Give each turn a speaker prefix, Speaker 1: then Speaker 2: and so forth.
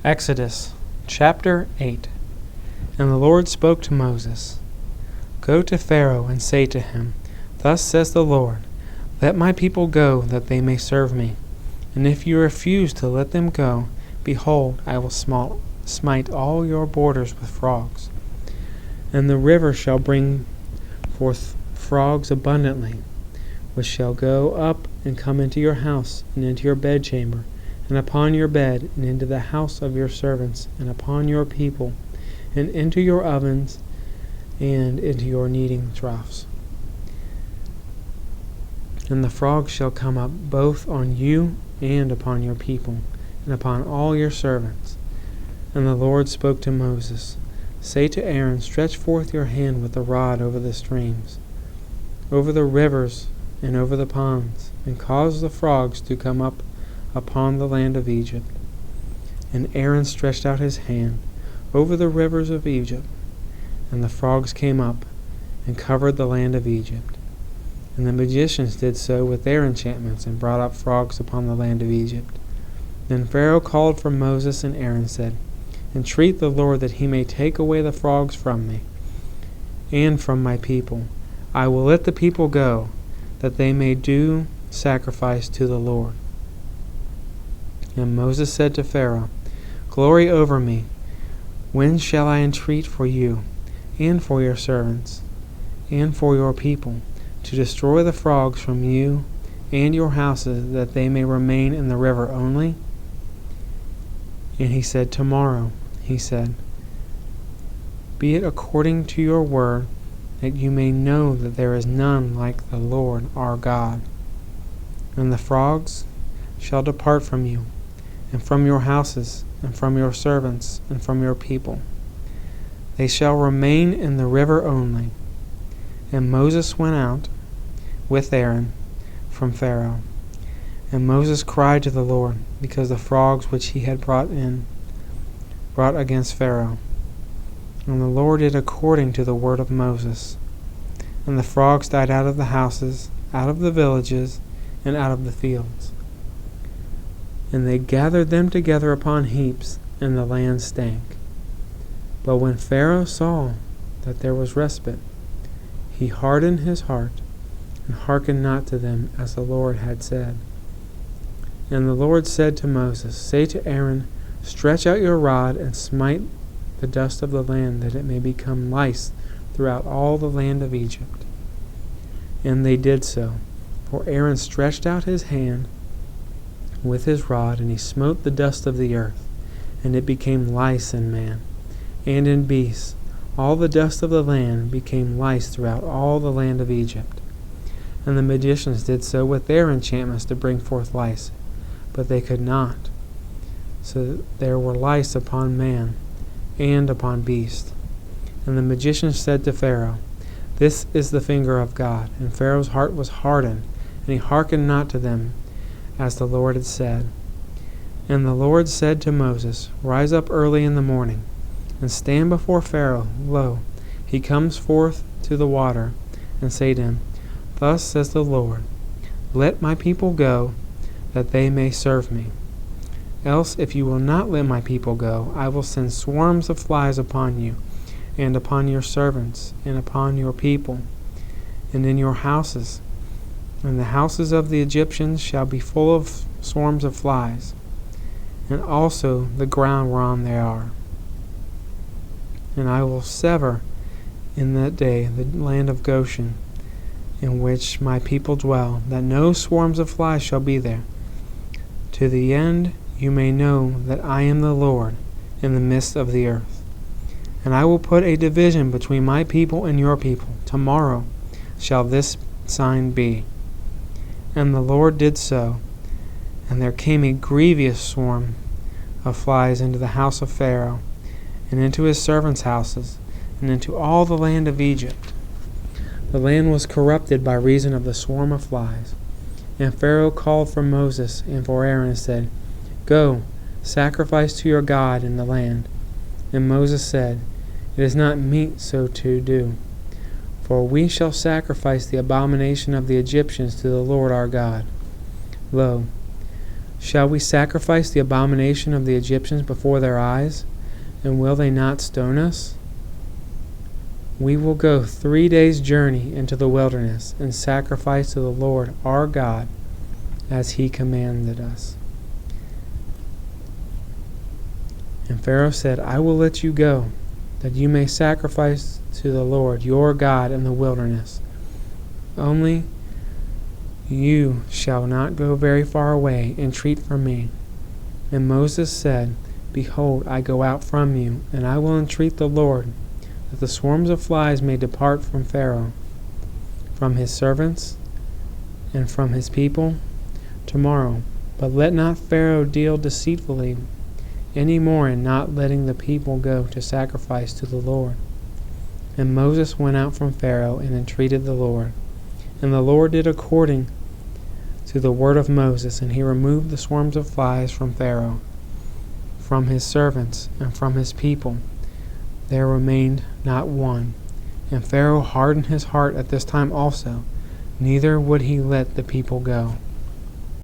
Speaker 1: Exodus chapter 8. And the Lord spoke to Moses, Go to Pharaoh and say to him, Thus says the Lord, Let my people go, that they may serve me. And if you refuse to let them go, behold, I will smite all your borders with frogs. And the river shall bring forth frogs abundantly, which shall go up and come into your house, and into your bedchamber, and upon your bed, and into the house of your servants, and upon your people, and into your ovens, and into your kneading troughs. And the frogs shall come up both on you and upon your people, and upon all your servants. And the Lord spoke to Moses, Say to Aaron, Stretch forth your hand with the rod over the streams, over the rivers, and over the ponds, and cause the frogs to come up upon the land of Egypt. And Aaron stretched out his hand over the rivers of Egypt, and the frogs came up and covered the land of Egypt. And the magicians did so with their enchantments, and brought up frogs upon the land of Egypt. Then Pharaoh called for Moses, and Aaron said, Entreat the Lord that he may take away the frogs from me, and from my people. I will let the people go, that they may do sacrifice to the Lord. And Moses said to Pharaoh, Glory over me. When shall I entreat for you, and for your servants, and for your people, to destroy the frogs from you and your houses, that they may remain in the river only? And he said, Tomorrow. He said, Be it according to your word, that you may know that there is none like the Lord our God. And the frogs shall depart from you, and from your houses, and from your servants, and from your people. They shall remain in the river only. And Moses went out with Aaron from Pharaoh. And Moses cried to the Lord, because the frogs which he had brought against Pharaoh. And the Lord did according to the word of Moses. And the frogs died out of the houses, out of the villages, and out of the fields. And they gathered them together upon heaps, and the land stank. But when Pharaoh saw that there was respite, he hardened his heart, and hearkened not to them, as the Lord had said. And the Lord said to Moses, Say to Aaron, Stretch out your rod, and smite the dust of the land, that it may become lice throughout all the land of Egypt. And they did so. For Aaron stretched out his hand with his rod, and he smote the dust of the earth, and it became lice in man, and in beasts. All the dust of the land became lice throughout all the land of Egypt. And the magicians did so with their enchantments to bring forth lice, but they could not. So there were lice upon man, and upon beast. And the magicians said to Pharaoh, This is the finger of God. And Pharaoh's heart was hardened, and he hearkened not to them, as the Lord had said. And the Lord said to Moses, Rise up early in the morning, and stand before Pharaoh. Lo, he comes forth to the water, and say to him, Thus says the Lord, Let my people go, that they may serve me. Else, if you will not let my people go, I will send swarms of flies upon you, and upon your servants, and upon your people, and in your houses. And the houses of the Egyptians shall be full of swarms of flies, and also the ground whereon they are. And I will sever in that day the land of Goshen, in which my people dwell, that no swarms of flies shall be there, to the end you may know that I am the Lord in the midst of the earth. And I will put a division between my people and your people. Tomorrow shall this sign be. And the Lord did so, and there came a grievous swarm of flies into the house of Pharaoh, and into his servants' houses, and into all the land of Egypt. The land was corrupted by reason of the swarm of flies. And Pharaoh called for Moses and for Aaron, and said, Go, sacrifice to your God in the land. And Moses said, It is not meet so to do, for we shall sacrifice the abomination of the Egyptians to the Lord our God. Lo, Shall we sacrifice the abomination of the Egyptians before their eyes? And will they not stone us? We will go 3 days' journey into the wilderness and sacrifice to the Lord our God as he commanded us. And Pharaoh said, I will let you go, that you may sacrifice to the Lord your God in the wilderness. Only you shall not go very far away. Entreat for me. And Moses said, Behold, I go out from you, and I will entreat the Lord, that the swarms of flies may depart from Pharaoh, from his servants, and from his people tomorrow. But let not Pharaoh deal deceitfully any more in not letting the people go to sacrifice to the Lord. And Moses went out from Pharaoh and entreated the Lord. And the Lord did according to the word of Moses, and he removed the swarms of flies from Pharaoh, from his servants, and from his people. There remained not one. And Pharaoh hardened his heart at this time also, neither would he let the people go.